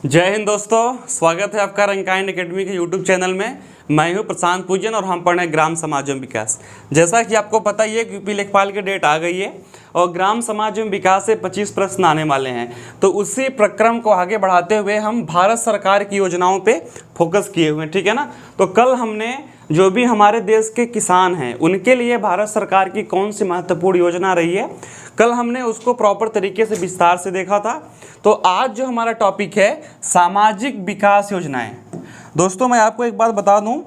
जय हिंद दोस्तों, स्वागत है आपका रंकाइन एकेडमी के यूट्यूब चैनल में। मैं हूं प्रशांत पूजन और हम पढ़ रहे हैं ग्राम समाज एवं विकास। जैसा कि आपको पता ही है कि यूपी लेखपाल की डेट आ गई है और ग्राम समाज एवं विकास से 25 प्रश्न आने वाले हैं। तो उसी प्रक्रम को आगे बढ़ाते हुए हम भारत सरकार की योजनाओं पे फोकस किए हुए हैं, ठीक है ना। तो कल हमने जो भी हमारे देश के किसान हैं उनके लिए भारत सरकार की कौन सी महत्वपूर्ण योजना रही है, कल हमने उसको प्रॉपर तरीके से विस्तार से देखा था। तो आज जो हमारा टॉपिक है सामाजिक विकास योजनाएं। दोस्तों मैं आपको एक बात बता दूं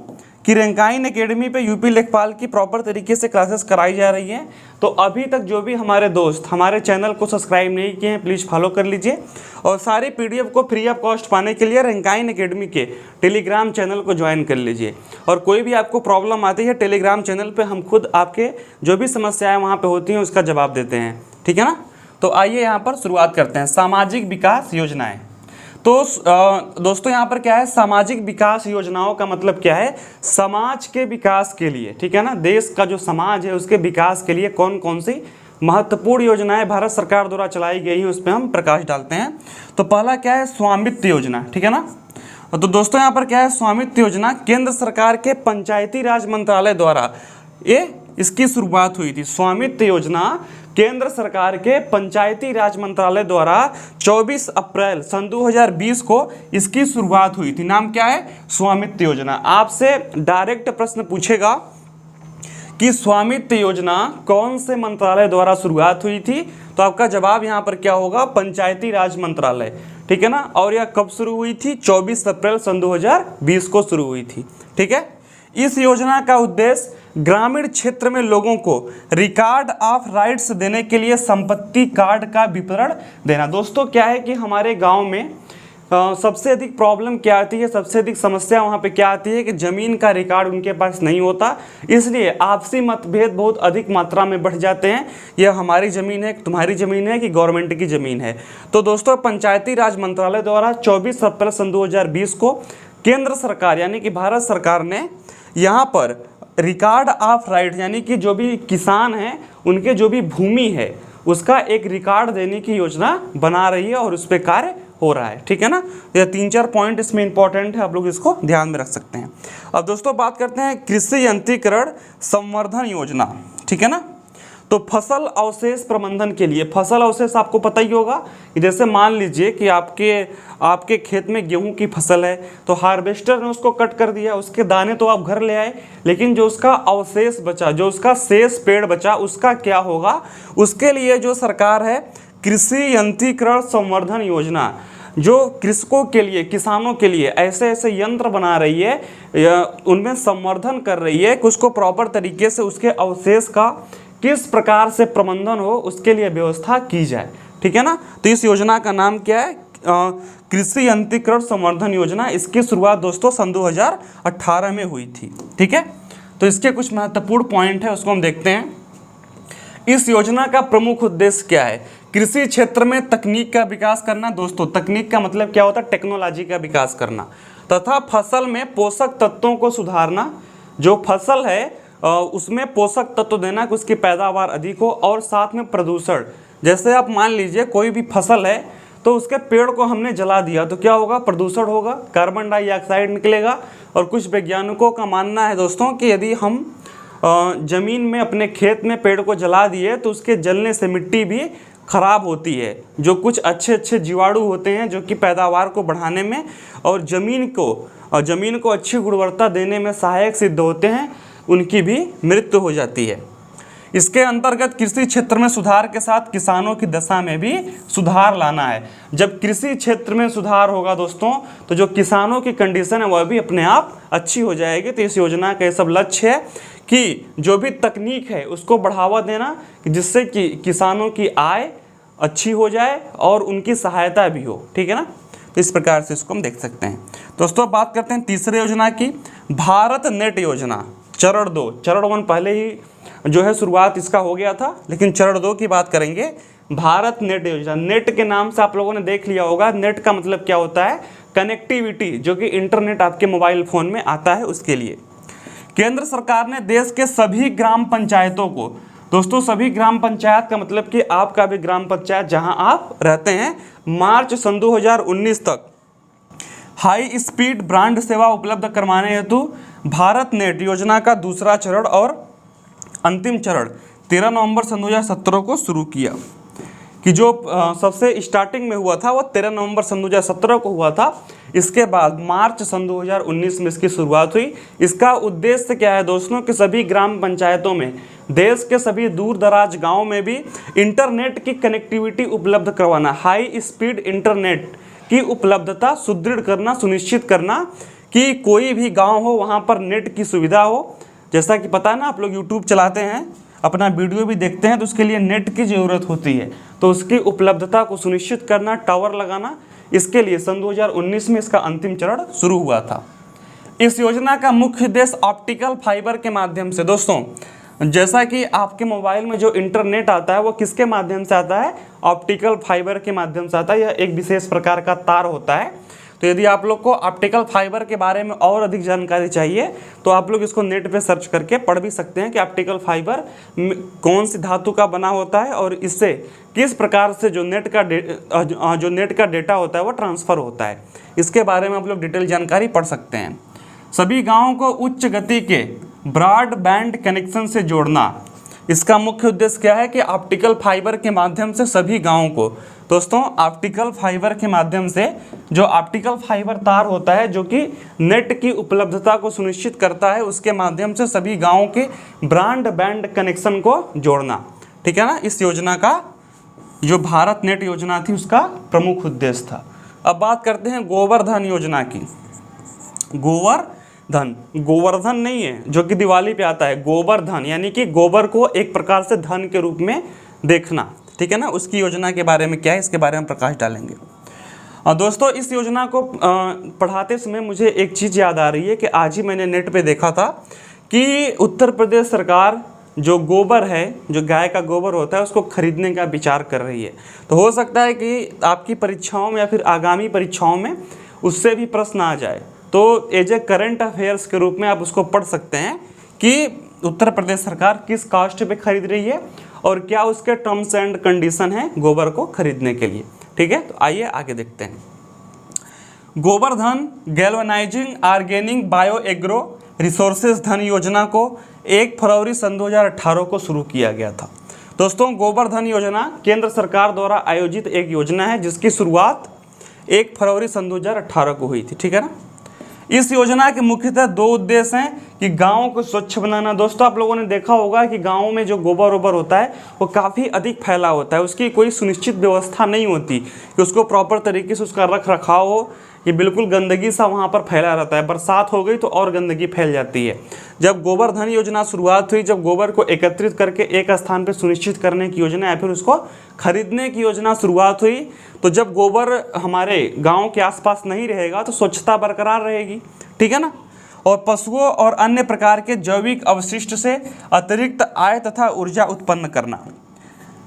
कि रंकाइन एकेडमी पे यूपी लेखपाल की प्रॉपर तरीके से क्लासेस कराई जा रही हैं। तो अभी तक जो भी हमारे दोस्त हमारे चैनल को सब्सक्राइब नहीं किए हैं प्लीज़ फॉलो कर लीजिए और सारे पीडीएफ को फ्री ऑफ कॉस्ट पाने के लिए रंकाइन एकेडमी के टेलीग्राम चैनल को ज्वाइन कर लीजिए। और कोई भी आपको प्रॉब्लम आती है टेलीग्राम चैनल पे हम खुद आपके जो भी समस्याएं वहाँ पे होती हैं उसका जवाब देते हैं, ठीक है ना। तो आइए यहाँ पर शुरुआत करते हैं सामाजिक विकास योजनाएं। तो दोस्तों यहाँ पर क्या है, सामाजिक विकास योजनाओं का मतलब क्या है, समाज के विकास के लिए, ठीक है ना। देश का जो समाज है उसके विकास के लिए कौन कौन सी महत्वपूर्ण योजनाएं भारत सरकार द्वारा चलाई गई हैं उस पर हम प्रकाश डालते हैं। तो पहला क्या है, स्वामित्व योजना, ठीक है ना। तो दोस्तों यहाँ पर क्या है, स्वामित्व योजना केंद्र सरकार के पंचायती राज मंत्रालय द्वारा इसकी शुरुआत हुई थी। स्वामित्व योजना केंद्र सरकार के पंचायती राज मंत्रालय द्वारा 24 अप्रैल सन 2020 को इसकी शुरुआत हुई थी। नाम क्या है, स्वामित्व योजना। आपसे डायरेक्ट प्रश्न पूछेगा कि स्वामित्व योजना कौन से मंत्रालय द्वारा शुरुआत हुई थी, तो आपका जवाब यहाँ पर क्या होगा, पंचायती राज मंत्रालय, ठीक है ना। और यह कब शुरू हुई थी, 24 अप्रैल सन 2020 को शुरू हुई थी, ठीक है। इस योजना का उद्देश्य ग्रामीण क्षेत्र में लोगों को रिकॉर्ड ऑफ राइट्स देने के लिए संपत्ति कार्ड का वितरण देना। दोस्तों क्या है कि हमारे गांव में सबसे अधिक प्रॉब्लम क्या आती है, सबसे अधिक समस्या वहाँ पे क्या आती है कि ज़मीन का रिकॉर्ड उनके पास नहीं होता, इसलिए आपसी मतभेद बहुत अधिक मात्रा में बढ़ जाते हैं। यह हमारी ज़मीन है, तुम्हारी ज़मीन है कि गवर्नमेंट की ज़मीन है। तो दोस्तों पंचायती राज मंत्रालय द्वारा 24 अप्रैल सन 2020 को केंद्र सरकार यानी कि भारत सरकार ने यहाँ पर रिकॉर्ड ऑफ राइट यानी कि जो भी किसान हैं उनके जो भी भूमि है उसका एक रिकॉर्ड देने की योजना बना रही है और उस पर कार्य हो रहा है, ठीक है ना। ये 3-4 पॉइंट इसमें इंपॉर्टेंट है, आप लोग इसको ध्यान में रख सकते हैं। अब दोस्तों बात करते हैं कृषि यंत्रीकरण संवर्धन योजना, ठीक है ना। तो फसल अवशेष प्रबंधन के लिए, फसल अवशेष आपको पता ही होगा कि जैसे मान लीजिए कि आपके खेत में गेहूं की फसल है तो हार्वेस्टर ने उसको कट कर दिया, उसके दाने तो आप घर ले आए, लेकिन जो उसका अवशेष बचा, जो उसका शेष पेड़ बचा उसका क्या होगा, उसके लिए जो सरकार है कृषि यंत्रीकरण संवर्धन योजना जो कृषकों के लिए, किसानों के लिए ऐसे ऐसे यंत्र बना रही है, उनमें संवर्धन कर रही है कि उसको प्रॉपर तरीके से उसके अवशेष का किस प्रकार से प्रबंधन हो उसके लिए व्यवस्था की जाए, ठीक है ना। तो इस योजना का नाम क्या है, कृषि यंत्रीकरण संवर्धन योजना। इसकी शुरुआत दोस्तों सन 2018 में हुई थी, ठीक है। तो इसके कुछ महत्वपूर्ण पॉइंट है उसको हम देखते हैं। इस योजना का प्रमुख उद्देश्य क्या है, कृषि क्षेत्र में तकनीक का विकास करना। दोस्तों तकनीक का मतलब क्या होता है, टेक्नोलॉजी का विकास करना तथा फसल में पोषक तत्वों को सुधारना। जो फसल है उसमें पोषक तत्व देना कि उसकी पैदावार अधिक हो, और साथ में प्रदूषण। जैसे आप मान लीजिए कोई भी फसल है तो उसके पेड़ को हमने जला दिया तो क्या होगा, प्रदूषण होगा, कार्बन डाइऑक्साइड निकलेगा। और कुछ वैज्ञानिकों का मानना है दोस्तों कि यदि हम ज़मीन में अपने खेत में पेड़ को जला दिए तो उसके जलने से मिट्टी भी खराब होती है, जो कुछ अच्छे अच्छे जीवाणु होते हैं जो कि पैदावार को बढ़ाने में और ज़मीन को अच्छी गुणवत्ता देने में सहायक सिद्ध होते हैं, उनकी भी मृत्यु हो जाती है। इसके अंतर्गत कृषि क्षेत्र में सुधार के साथ किसानों की दशा में भी सुधार लाना है। जब कृषि क्षेत्र में सुधार होगा दोस्तों तो जो किसानों की कंडीशन है वह भी अपने आप अच्छी हो जाएगी। तो इस योजना का ये सब लक्ष्य है कि जो भी तकनीक है उसको बढ़ावा देना जिससे कि किसानों की आय अच्छी हो जाए और उनकी सहायता भी हो, ठीक है ना। तो इस प्रकार से इसको हम देख सकते हैं। दोस्तों बात करते हैं तीसरे योजना की, भारत नेट योजना चरण 2। चरण 1 पहले ही जो है शुरुआत इसका हो गया था, लेकिन चरण 2 की बात करेंगे। भारत नेट योजना, नेट के नाम से आप लोगों ने देख लिया होगा, नेट का मतलब क्या होता है, कनेक्टिविटी, जो कि इंटरनेट आपके मोबाइल फ़ोन में आता है उसके लिए। केंद्र सरकार ने देश के सभी ग्राम पंचायतों को, दोस्तों सभी ग्राम पंचायत का मतलब कि आपका भी ग्राम पंचायत जहां आप रहते हैं, मार्च सन 2019 तक हाई स्पीड ब्रॉड सेवा उपलब्ध करवाने हेतु भारत नेट योजना का दूसरा चरण और अंतिम चरण 13 नवंबर सन 2017 को शुरू किया। कि जो सबसे स्टार्टिंग में हुआ था वो 13 नवंबर सन 2017 को हुआ था। इसके बाद मार्च सन 2019 में इसकी शुरुआत हुई। इसका उद्देश्य क्या है दोस्तों कि सभी ग्राम पंचायतों में, देश के सभी दूर दराज गाँव में भी इंटरनेट की कनेक्टिविटी उपलब्ध करवाना, हाई स्पीड इंटरनेट की उपलब्धता सुदृढ़ करना, सुनिश्चित करना कि कोई भी गाँव हो वहाँ पर नेट की सुविधा हो। जैसा कि पता है ना, आप लोग यूट्यूब चलाते हैं, अपना वीडियो भी देखते हैं, तो उसके लिए नेट की ज़रूरत होती है, तो उसकी उपलब्धता को सुनिश्चित करना, टावर लगाना, इसके लिए सन 2019 में इसका अंतिम चरण शुरू हुआ था। इस योजना का मुख्य उद्देश्य ऑप्टिकल फाइबर के माध्यम से, दोस्तों जैसा कि आपके मोबाइल में जो इंटरनेट आता है वो किसके माध्यम से आता है, ऑप्टिकल फाइबर के माध्यम से आता है। यह एक विशेष प्रकार का तार होता है। तो यदि आप लोग को ऑप्टिकल फाइबर के बारे में और अधिक जानकारी चाहिए तो आप लोग इसको नेट पे सर्च करके पढ़ भी सकते हैं कि ऑप्टिकल फाइबर कौन सी धातु का बना होता है और इससे किस प्रकार से जो नेट का डेटा होता है वो ट्रांसफ़र होता है। इसके बारे में आप लोग डिटेल जानकारी पढ़ सकते हैं। सभी गाँवों को उच्च गति के ब्रॉडबैंड कनेक्शन से जोड़ना, इसका मुख्य उद्देश्य क्या है कि ऑप्टिकल फाइबर के माध्यम से सभी गाँवों को, दोस्तों ऑप्टिकल फाइबर के माध्यम से, जो ऑप्टिकल फाइबर तार होता है जो कि नेट की उपलब्धता को सुनिश्चित करता है, उसके माध्यम से सभी गाँवों के ब्रॉडबैंड कनेक्शन को जोड़ना। ठीक है ना, इस योजना का जो भारत नेट योजना थी उसका प्रमुख उद्देश्य था। अब बात करते हैं गोवर्धन योजना की। गोवर्धन नहीं है जो कि दिवाली पे आता है, गोवर्धन यानी कि गोबर को एक प्रकार से धन के रूप में देखना। ठीक है ना, उसकी योजना के बारे में क्या है, इसके बारे में प्रकाश डालेंगे। दोस्तों इस योजना को पढ़ाते समय मुझे एक चीज़ याद आ रही है कि आज ही मैंने नेट पे देखा था कि उत्तर प्रदेश सरकार जो गोबर है, जो गाय का गोबर होता है, उसको खरीदने का विचार कर रही है। तो हो सकता है कि आपकी परीक्षाओं में या फिर आगामी परीक्षाओं में उससे भी प्रश्न आ जाए, तो एज ए करंट अफेयर्स के रूप में आप उसको पढ़ सकते हैं कि उत्तर प्रदेश सरकार किस कास्ट पे खरीद रही है और क्या उसके टर्म्स एंड कंडीशन है गोबर को खरीदने के लिए। ठीक है, तो आइए आगे देखते हैं। Govardhan galvanising organic bio agro resources धन योजना को 1 फरवरी सन 2018 को शुरू किया गया था। दोस्तों गोवर्धन योजना केंद्र सरकार द्वारा आयोजित एक योजना है जिसकी शुरुआत 1 फरवरी सन 2018 को हुई थी। ठीक है ना, इस योजना के मुख्यतः 2 उद्देश्य हैं कि गाँव को स्वच्छ बनाना। दोस्तों आप लोगों ने देखा होगा कि गाँव में जो गोबर वोबर होता है वो काफ़ी अधिक फैला होता है, उसकी कोई सुनिश्चित व्यवस्था नहीं होती कि उसको प्रॉपर तरीके से उसका रख रखाव हो। ये बिल्कुल गंदगी सा वहाँ पर फैला रहता है, बरसात हो गई तो और गंदगी फैल जाती है। जब गोवर्धन योजना शुरुआत हुई, जब गोबर को एकत्रित करके एक स्थान पर सुनिश्चित करने की योजना या फिर उसको खरीदने की योजना शुरुआत हुई, तो जब गोबर हमारे गांव के आसपास नहीं रहेगा तो स्वच्छता बरकरार रहेगी। ठीक है ना, और पशुओं और अन्य प्रकार के जैविक अवशिष्ट से अतिरिक्त आय तथा ऊर्जा उत्पन्न करना।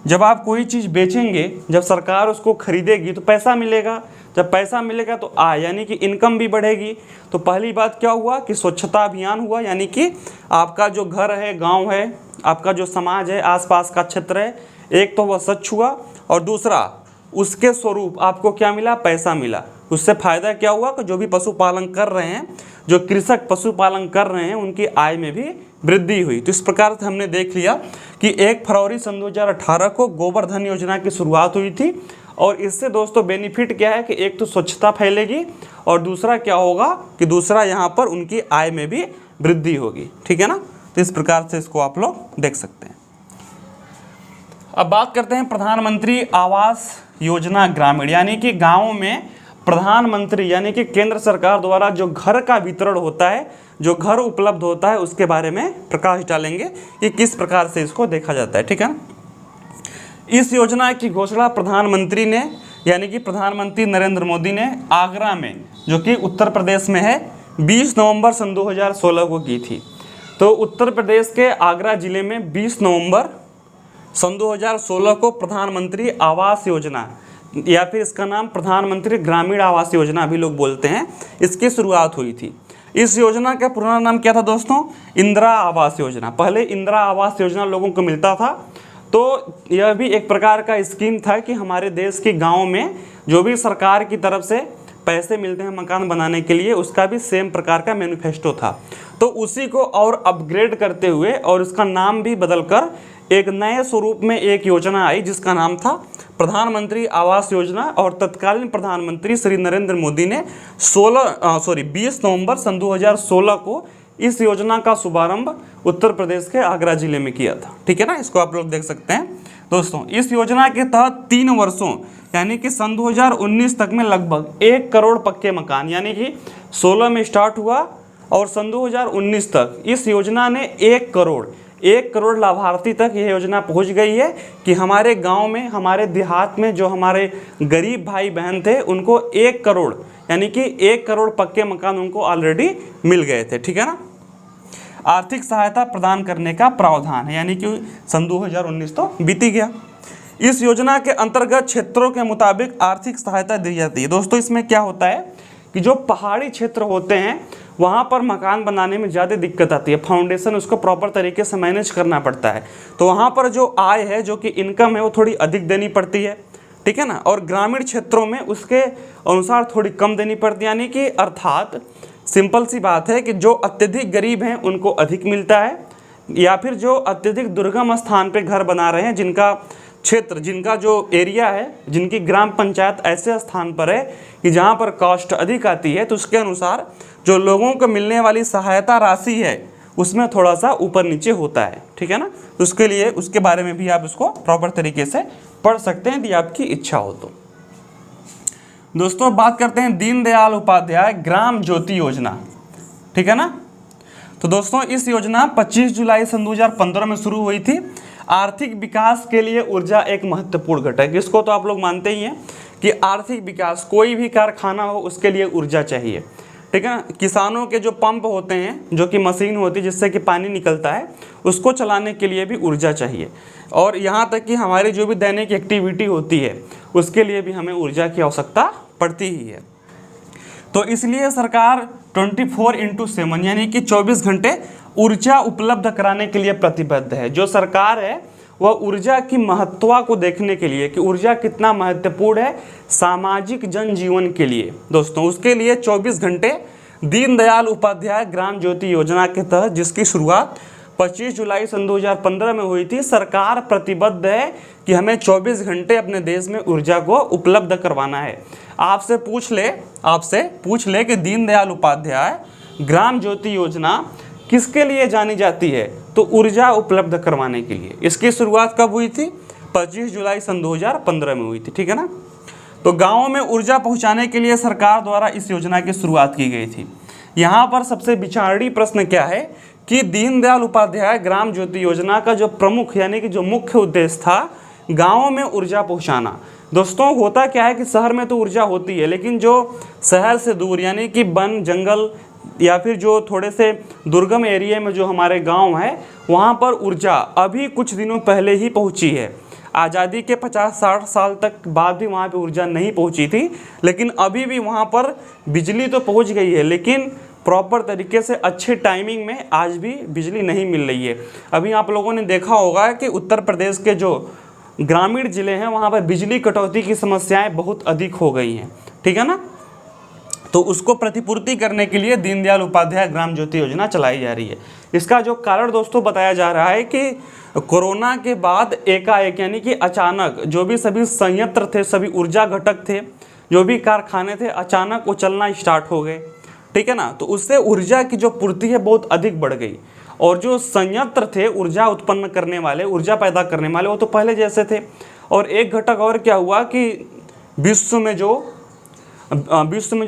जब आप कोई चीज़ बेचेंगे, जब सरकार उसको खरीदेगी तो पैसा मिलेगा, जब पैसा मिलेगा तो आय यानी कि इनकम भी बढ़ेगी। तो पहली बात क्या हुआ कि स्वच्छता अभियान हुआ, यानी कि आपका जो घर है, गांव है, आपका जो समाज है, आसपास का क्षेत्र है, एक तो वह स्वच्छ हुआ और दूसरा उसके स्वरूप आपको क्या मिला, पैसा मिला। उससे फ़ायदा क्या हुआ कि जो भी पशुपालन कर रहे हैं, जो कृषक पशुपालन कर रहे हैं, उनकी आय में भी वृद्धि हुई। तो इस प्रकार से हमने देख लिया कि 1 फरवरी सन 2018 को गोवर्धन योजना की शुरुआत हुई थी। और इससे दोस्तों बेनिफिट क्या है कि एक तो स्वच्छता फैलेगी और दूसरा क्या होगा कि दूसरा यहाँ पर उनकी आय में भी वृद्धि होगी। ठीक है ना, तो इस प्रकार से इसको आप लोग देख सकते हैं। अब बात करते हैं प्रधानमंत्री आवास योजना ग्रामीण, यानी कि गाँव में प्रधानमंत्री यानी कि केंद्र सरकार द्वारा जो घर का वितरण होता है, जो घर उपलब्ध होता है, उसके बारे में प्रकाश डालेंगे कि किस प्रकार से इसको देखा जाता है। ठीक है ना, इस योजना की घोषणा प्रधानमंत्री ने यानी कि प्रधानमंत्री नरेंद्र मोदी ने आगरा में, जो कि उत्तर प्रदेश में है, 20 नवंबर सन 2016 को की थी। तो उत्तर प्रदेश के आगरा जिले में 20 नवंबर सन 2016 को प्रधानमंत्री आवास योजना या फिर इसका नाम प्रधानमंत्री ग्रामीण आवास योजना भी लोग बोलते हैं, इसकी शुरुआत हुई थी। इस योजना का पुराना नाम क्या था दोस्तों, इंदिरा आवास योजना। पहले इंदिरा आवास योजना लोगों को मिलता था। तो यह भी एक प्रकार का स्कीम था कि हमारे देश के गाँव में जो भी सरकार की तरफ से पैसे मिलते हैं मकान बनाने के लिए, उसका भी सेम प्रकार का मैनिफेस्टो था। तो उसी को और अपग्रेड करते हुए और उसका नाम भी बदलकर एक नए स्वरूप में एक योजना आई जिसका नाम था प्रधानमंत्री आवास योजना। और तत्कालीन प्रधानमंत्री श्री नरेंद्र मोदी ने 20 नवंबर सन 2016 को इस योजना का शुभारंभ उत्तर प्रदेश के आगरा जिले में किया था। ठीक है ना, इसको आप लोग देख सकते हैं दोस्तों। इस योजना के तहत 3 वर्षों यानी कि सन 2019 तक में लगभग 1 करोड़ पक्के मकान, यानी कि 16 में स्टार्ट हुआ और सन 2019 तक इस योजना ने 1 करोड़ लाभार्थी तक यह योजना पहुंच गई है कि हमारे गांव में, हमारे देहात में जो हमारे गरीब भाई बहन थे उनको 1 करोड़ यानी कि 1 करोड़ पक्के मकान उनको ऑलरेडी मिल गए थे। ठीक है ना। आर्थिक सहायता प्रदान करने का प्रावधान है, यानी कि सन 2019 तो बीती गया। इस योजना के अंतर्गत क्षेत्रों के मुताबिक आर्थिक सहायता दी जाती है। दोस्तों इसमें क्या होता है कि जो पहाड़ी क्षेत्र होते हैं वहाँ पर मकान बनाने में ज़्यादा दिक्कत आती है, फाउंडेशन उसको प्रॉपर तरीके से मैनेज करना पड़ता है। तो वहाँ पर जो आय है, जो कि इनकम है, वो थोड़ी अधिक देनी पड़ती है। ठीक है ना। और ग्रामीण क्षेत्रों में उसके अनुसार थोड़ी कम देनी पड़ती है, यानी कि अर्थात सिंपल सी बात है कि जो अत्यधिक गरीब हैं उनको अधिक मिलता है, या फिर जो अत्यधिक दुर्गम स्थान पे घर बना रहे हैं, जिनका क्षेत्र, जिनका जो एरिया है, जिनकी ग्राम पंचायत ऐसे स्थान पर है कि जहाँ पर कॉस्ट अधिक आती है, तो उसके अनुसार जो लोगों को मिलने वाली सहायता राशि है उसमें थोड़ा सा ऊपर नीचे होता है। ठीक है ना। तो उसके लिए उसके बारे में भी आप उसको प्रॉपर तरीके से पढ़ सकते हैं यदि आपकी इच्छा हो तो। दोस्तों बात करते हैं दीनदयाल उपाध्याय ग्राम ज्योति योजना। ठीक है ना। तो दोस्तों इस योजना 25 जुलाई सन 2015 में शुरू हुई थी। आर्थिक विकास के लिए ऊर्जा एक महत्वपूर्ण घटक, इसको तो आप लोग मानते ही हैं कि आर्थिक विकास, कोई भी कारखाना हो उसके लिए ऊर्जा चाहिए। ठीक है ना। किसानों के जो पंप होते हैं, जो कि मशीन होती है जिससे कि पानी निकलता है, उसको चलाने के लिए भी ऊर्जा चाहिए। और यहाँ तक कि हमारी जो भी दैनिक एक्टिविटी होती है उसके लिए भी हमें ऊर्जा की आवश्यकता पड़ती ही है। तो इसलिए सरकार 24/7 यानी कि 24 घंटे ऊर्जा उपलब्ध कराने के लिए प्रतिबद्ध है। जो सरकार है वह ऊर्जा की महत्ता को देखने के लिए कि ऊर्जा कितना महत्वपूर्ण है सामाजिक जनजीवन के लिए दोस्तों, उसके लिए 24 घंटे दीनदयाल उपाध्याय ग्राम ज्योति योजना के तहत, जिसकी शुरुआत 25 जुलाई सन 2015 में हुई थी, सरकार प्रतिबद्ध है कि हमें 24 घंटे अपने देश में ऊर्जा को उपलब्ध करवाना है। आपसे पूछ ले कि दीनदयाल उपाध्याय ग्राम ज्योति योजना किसके लिए जानी जाती है, तो ऊर्जा उपलब्ध करवाने के लिए। इसकी शुरुआत कब हुई थी? 25 जुलाई सन 2015 में हुई थी। ठीक है ना। तो गाँवों में ऊर्जा पहुंचाने के लिए सरकार द्वारा इस योजना की शुरुआत की गई थी। यहाँ पर सबसे विचारणीय प्रश्न क्या है कि दीनदयाल उपाध्याय ग्राम ज्योति योजना का जो प्रमुख यानी कि जो मुख्य उद्देश्य था गाँवों में ऊर्जा पहुँचाना। दोस्तों होता क्या है कि शहर में तो ऊर्जा होती है, लेकिन जो शहर से दूर यानी कि वन जंगल या फिर जो थोड़े से दुर्गम एरिया में जो हमारे गांव है, वहां पर ऊर्जा अभी कुछ दिनों पहले ही पहुंची है। आज़ादी के 50-60 साल तक बाद भी वहां पे ऊर्जा नहीं पहुंची थी, लेकिन अभी भी वहां पर बिजली तो पहुंच गई है, लेकिन प्रॉपर तरीके से अच्छे टाइमिंग में आज भी बिजली नहीं मिल रही है। अभी आप लोगों ने देखा होगा कि उत्तर प्रदेश के जो ग्रामीण ज़िले हैं वहाँ पर बिजली कटौती की समस्याएं बहुत अधिक हो गई हैं। ठीक है ना। तो उसको प्रतिपूर्ति करने के लिए दीनदयाल उपाध्याय ग्राम ज्योति योजना चलाई जा रही है। इसका जो कारण दोस्तों बताया जा रहा है कि कोरोना के बाद एकाएक यानी कि अचानक जो भी सभी संयंत्र थे, सभी ऊर्जा घटक थे, जो भी कारखाने थे, अचानक वो चलना स्टार्ट हो गए। ठीक है ना। तो उससे ऊर्जा की जो पूर्ति है बहुत अधिक बढ़ गई, और जो संयंत्र थे ऊर्जा उत्पन्न करने वाले, ऊर्जा पैदा करने वाले, वो तो पहले जैसे थे। और एक घटक और क्या हुआ कि विश्व में जो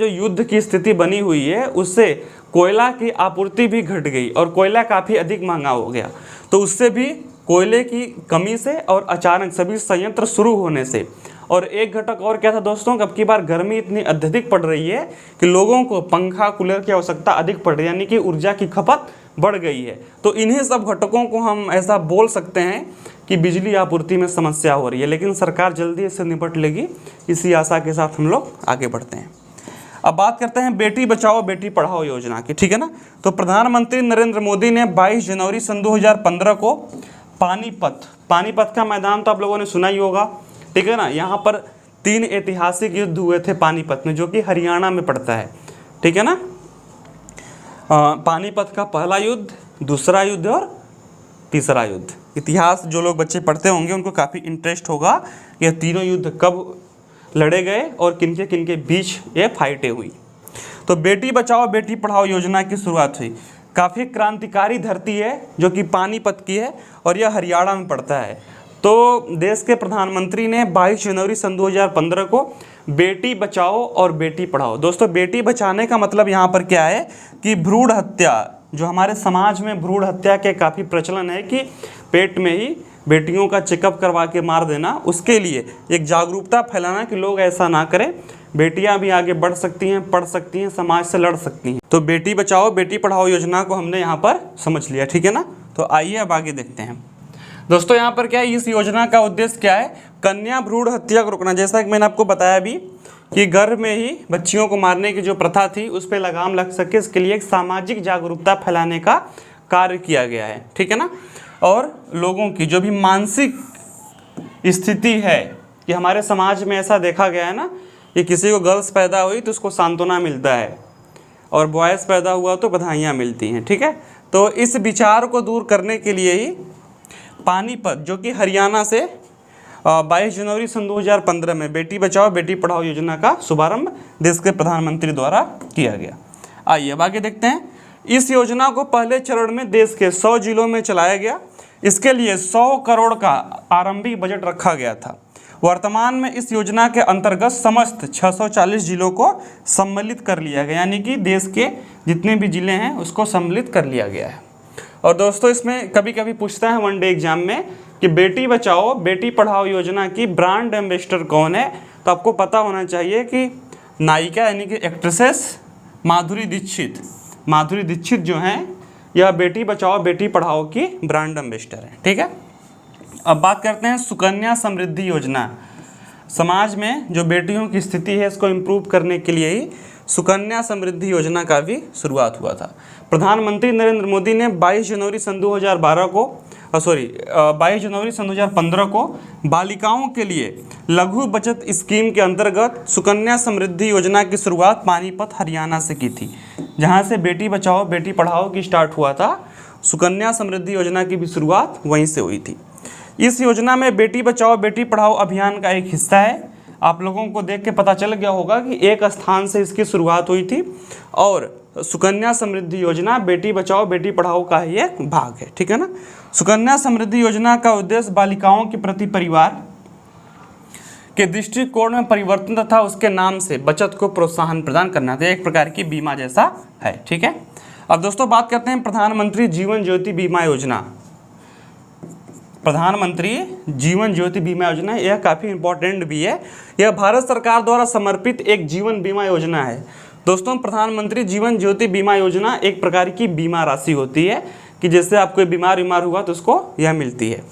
युद्ध की स्थिति बनी हुई है उससे कोयला की आपूर्ति भी घट गई और कोयला काफ़ी अधिक महंगा हो गया। तो उससे भी कोयले की कमी से और अचानक सभी संयंत्र शुरू होने से, और एक घटक और क्या था दोस्तों, अब की बार गर्मी इतनी अत्यधिक पड़ रही है कि लोगों को पंखा कूलर की आवश्यकता अधिक पड़ रही है, यानी कि ऊर्जा की खपत बढ़ गई है। तो इन्हीं सब घटकों को हम ऐसा बोल सकते हैं कि बिजली आपूर्ति में समस्या हो रही है, लेकिन सरकार जल्दी इससे निपट लेगी, इसी आशा के साथ हम लोग आगे बढ़ते हैं। अब बात करते हैं बेटी बचाओ बेटी पढ़ाओ योजना की। ठीक है ना। तो प्रधानमंत्री नरेंद्र मोदी ने 22 जनवरी सन 2015 को पानीपत का मैदान तो आप लोगों ने सुना ही होगा। ठीक है ना। यहाँ पर 3 ऐतिहासिक युद्ध हुए थे पानीपत में, जो कि हरियाणा में पड़ता है, ठीक है ना। पानीपत का पहला युद्ध, दूसरा युद्ध और तीसरा युद्ध। इतिहास जो लोग बच्चे पढ़ते होंगे उनको काफ़ी इंटरेस्ट होगा यह तीनों युद्ध कब लड़े गए और किनके बीच ये फाइटें हुई। तो बेटी बचाओ बेटी पढ़ाओ योजना की शुरुआत हुई। काफ़ी क्रांतिकारी धरती है जो कि पानीपत की है और यह हरियाणा में पड़ता है। तो देश के प्रधानमंत्री ने 22 जनवरी सन 2015 को बेटी बचाओ और बेटी पढ़ाओ। दोस्तों, बेटी बचाने का मतलब यहाँ पर क्या है कि भ्रूण हत्या, जो हमारे समाज में भ्रूण हत्या के काफ़ी प्रचलन है कि पेट में ही बेटियों का चेकअप करवा के मार देना, उसके लिए एक जागरूकता फैलाना कि लोग ऐसा ना करें, बेटियां भी आगे बढ़ सकती हैं, पढ़ सकती हैं, समाज से लड़ सकती हैं। तो बेटी बचाओ बेटी पढ़ाओ योजना को हमने यहाँ पर समझ लिया, ठीक है ना। तो आइए अब आगे देखते हैं। दोस्तों, यहाँ पर क्या है, इस योजना का उद्देश्य क्या है, कन्या भ्रूण हत्या को रोकना। जैसा कि मैंने आपको बताया भी कि गर्भ में ही बच्चियों को मारने की जो प्रथा थी उस पर लगाम लग सके, इसके लिए एक सामाजिक जागरूकता फैलाने का कार्य किया गया है, ठीक है ना। और लोगों की जो भी मानसिक स्थिति है कि हमारे समाज में ऐसा देखा गया है ना कि किसी को गर्ल्स पैदा हुई तो उसको सांत्वना मिलता है और बॉयज़ पैदा हुआ तो बधाइयाँ मिलती हैं, ठीक है। तो इस विचार को दूर करने के लिए ही पानीपत, जो कि हरियाणा से 22 जनवरी सन 2015 में बेटी बचाओ बेटी पढ़ाओ योजना का शुभारंभ देश के प्रधानमंत्री द्वारा किया गया। आइए अब आगे देखते हैं। इस योजना को पहले चरण में देश के 100 जिलों में चलाया गया। इसके लिए 100 करोड़ का आरंभिक बजट रखा गया था। वर्तमान में इस योजना के अंतर्गत समस्त 640 जिलों को सम्मिलित कर लिया गया, यानी कि देश के जितने भी जिले हैं उसको सम्मिलित कर लिया गया है। और दोस्तों, इसमें कभी कभी पूछता है वनडे एग्जाम में कि बेटी बचाओ बेटी पढ़ाओ योजना की ब्रांड एम्बेसडर कौन है। तो आपको पता होना चाहिए कि नायिका यानी कि एक्ट्रेसेस माधुरी दीक्षित जो हैं यह बेटी बचाओ बेटी पढ़ाओ की ब्रांड एम्बेसडर है, ठीक है। अब बात करते हैं सुकन्या समृद्धि योजना। समाज में जो बेटियों की स्थिति है इसको इम्प्रूव करने के लिए ही सुकन्या समृद्धि योजना का भी शुरुआत हुआ था। प्रधानमंत्री नरेंद्र मोदी ने 22 जनवरी सन 2015 को बालिकाओं के लिए लघु बचत स्कीम के अंतर्गत सुकन्या समृद्धि योजना की शुरुआत पानीपत हरियाणा से की थी, जहां से बेटी बचाओ बेटी पढ़ाओ की स्टार्ट हुआ था। सुकन्या समृद्धि योजना की भी शुरुआत वहीं से हुई थी। इस योजना में बेटी बचाओ बेटी पढ़ाओ अभियान का एक हिस्सा है। आप लोगों को देख के पता चल गया होगा कि एक स्थान से इसकी शुरुआत हुई थी और सुकन्या समृद्धि योजना बेटी बचाओ बेटी पढ़ाओ का ही एक भाग है, ठीक है ना। सुकन्या समृद्धि योजना का उद्देश्य बालिकाओं के प्रति परिवार के दृष्टिकोण में परिवर्तन तथा उसके नाम से बचत को प्रोत्साहन प्रदान करना था। एक प्रकार की बीमा जैसा है, ठीक है। अब दोस्तों बात करते हैं प्रधानमंत्री जीवन ज्योति बीमा योजना। प्रधानमंत्री जीवन ज्योति बीमा योजना यह काफ़ी इंपॉर्टेंट भी है। यह भारत सरकार द्वारा समर्पित एक जीवन बीमा योजना है। दोस्तों, प्रधानमंत्री जीवन ज्योति बीमा योजना एक प्रकार की बीमा राशि होती है कि जैसे आपको बीमार हुआ तो उसको यह मिलती है,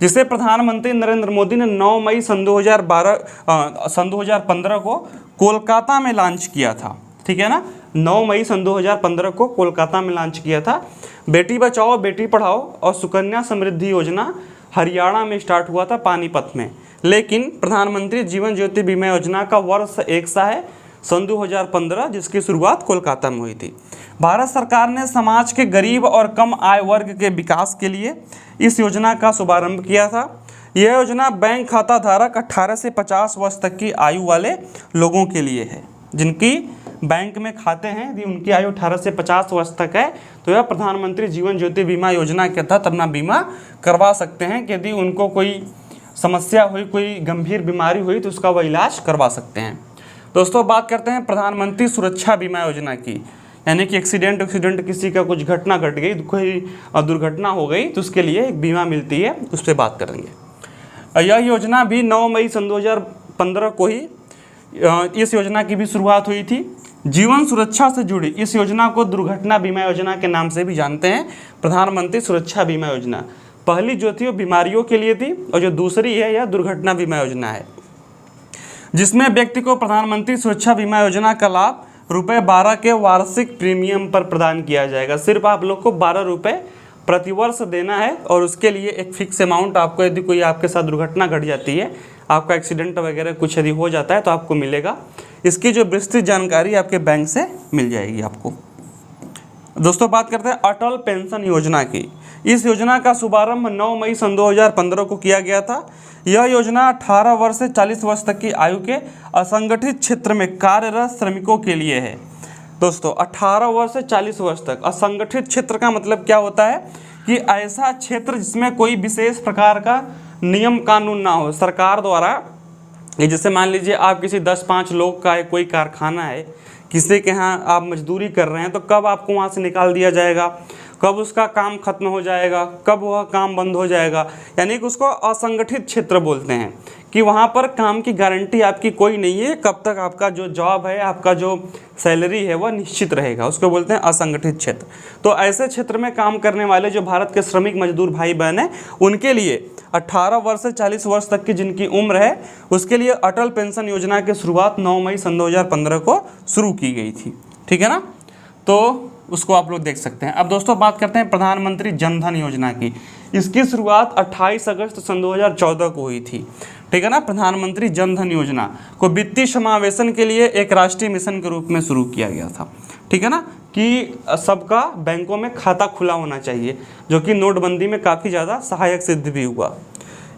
जिसे प्रधानमंत्री नरेंद्र मोदी ने 9 मई सन 2015 को कोलकाता में लॉन्च किया था, ठीक है ना। 9 मई सन 2015 को कोलकाता में लॉन्च किया था। बेटी बचाओ बेटी पढ़ाओ और सुकन्या समृद्धि योजना हरियाणा में स्टार्ट हुआ था पानीपत में, लेकिन प्रधानमंत्री जीवन ज्योति बीमा योजना का वर्ष एक सा है सन 2015, जिसकी शुरुआत कोलकाता में हुई थी। भारत सरकार ने समाज के गरीब और कम आय वर्ग के विकास के लिए इस योजना का शुभारंभ किया था। यह योजना बैंक खाता धारक 18 से 50 वर्ष तक की आयु वाले लोगों के लिए है। जिनकी बैंक में खाते हैं यदि उनकी आयु 18 से 50 वर्ष तक है तो यह प्रधानमंत्री जीवन ज्योति बीमा योजना के तहत अपना बीमा करवा सकते हैं कि यदि उनको कोई समस्या हुई, कोई गंभीर बीमारी हुई तो उसका वह इलाज करवा सकते हैं। दोस्तों बात करते हैं प्रधानमंत्री सुरक्षा बीमा योजना की, यानी कि एक्सीडेंट किसी का कुछ घटना घट गई, कोई दुर्घटना हो गई तो उसके लिए एक बीमा मिलती है, उस पर बात करेंगे। यह योजना भी 9 मई सन 2015 को ही इस योजना की भी शुरुआत हुई थी। जीवन सुरक्षा से जुड़ी इस योजना को दुर्घटना बीमा योजना के नाम से भी जानते हैं। प्रधानमंत्री सुरक्षा बीमा योजना पहली जो थी वो बीमारियों के लिए थी और जो दूसरी है यह दुर्घटना बीमा योजना है, जिसमें व्यक्ति को प्रधानमंत्री सुरक्षा बीमा योजना का लाभ ₹12 के वार्षिक प्रीमियम पर प्रदान किया जाएगा। सिर्फ आप लोग को ₹12 प्रतिवर्ष देना है और उसके लिए एक फिक्स अमाउंट आपको, यदि कोई आपके साथ दुर्घटना घट जाती है, आपका एक्सीडेंट वगैरह कुछ यदि हो जाता है तो आपको मिलेगा। इसकी जो विस्तृत जानकारी आपके बैंक से मिल जाएगी आपको। दोस्तों बात करते हैं अटल पेंशन योजना की। इस योजना का शुभारंभ 9 मई सन 2015 को किया गया था। यह योजना 18 वर्ष से 40 वर्ष तक की आयु के असंगठित क्षेत्र में कार्यरत श्रमिकों के लिए है। दोस्तों 18 वर्ष से 40 वर्ष तक। असंगठित क्षेत्र का मतलब क्या होता है कि ऐसा क्षेत्र जिसमें कोई विशेष प्रकार का नियम कानून ना हो सरकार द्वारा। ये जैसे मान लीजिए आप किसी 10-5 लोग का कोई कारखाना है, किसी के यहाँ आप मजदूरी कर रहे हैं, तो कब आपको वहाँ से निकाल दिया जाएगा, कब उसका काम खत्म हो जाएगा, कब वह काम बंद हो जाएगा, यानी कि उसको असंगठित क्षेत्र बोलते हैं कि वहाँ पर काम की गारंटी आपकी कोई नहीं है, कब तक आपका जो जॉब है, आपका जो सैलरी है वह निश्चित रहेगा, उसको बोलते हैं असंगठित क्षेत्र। तो ऐसे क्षेत्र में काम करने वाले जो भारत के श्रमिक मजदूर भाई बहन हैं, उनके लिए 18 वर्ष से 40 वर्ष तक की जिनकी उम्र है, उसके लिए अटल पेंशन योजना की शुरुआत 9 मई सन 2015 को शुरू की गई थी। ठीक है ना, तो उसको आप लोग देख सकते हैं। अब दोस्तों बात करते हैं प्रधानमंत्री जन धन योजना की। इसकी शुरुआत 28 अगस्त सन 2014 को हुई थी। ठीक है ना, प्रधानमंत्री जन धन योजना को वित्तीय समावेशन के लिए एक राष्ट्रीय मिशन के रूप में शुरू किया गया था। ठीक है ना, कि सबका बैंकों में खाता खुला होना चाहिए, जो कि नोटबंदी में काफ़ी ज़्यादा सहायक सिद्ध भी हुआ।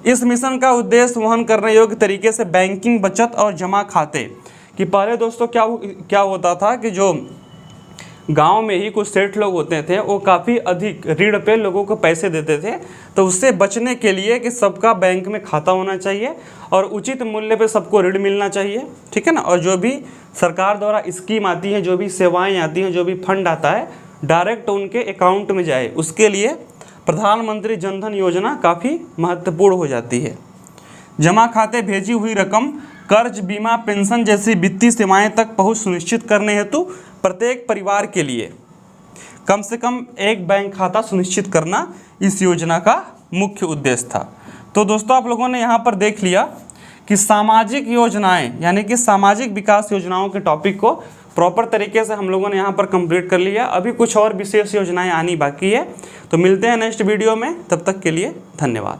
इस मिशन का उद्देश्य वहन करने योग्य तरीके से बैंकिंग, बचत और जमा खाते कि पहले दोस्तों क्या होता था कि जो गांव में ही कुछ सेठ लोग होते थे, वो काफ़ी अधिक ऋण पे लोगों को पैसे देते थे। तो उससे बचने के लिए कि सबका बैंक में खाता होना चाहिए और उचित मूल्य पे सबको ऋण मिलना चाहिए। ठीक है ना, और जो भी सरकार द्वारा स्कीम आती है, जो भी सेवाएं आती हैं, जो भी फंड आता है, डायरेक्ट उनके अकाउंट में जाए, उसके लिए प्रधानमंत्री जन धन योजना काफ़ी महत्वपूर्ण हो जाती है। जमा खाते भेजी हुई रकम कर्ज, बीमा, पेंशन जैसी वित्तीय सेवाएं तक पहुंच सुनिश्चित करने हेतु प्रत्येक परिवार के लिए कम से कम एक बैंक खाता सुनिश्चित करना इस योजना का मुख्य उद्देश्य था। तो दोस्तों आप लोगों ने यहाँ पर देख लिया कि सामाजिक योजनाएं यानी कि सामाजिक विकास योजनाओं के टॉपिक को प्रॉपर तरीके से हम लोगों ने यहाँ पर कंप्लीट कर लिया। अभी कुछ और विशेष योजनाएं आनी बाकी है। तो मिलते हैं नेक्स्ट वीडियो में, तब तक के लिए धन्यवाद।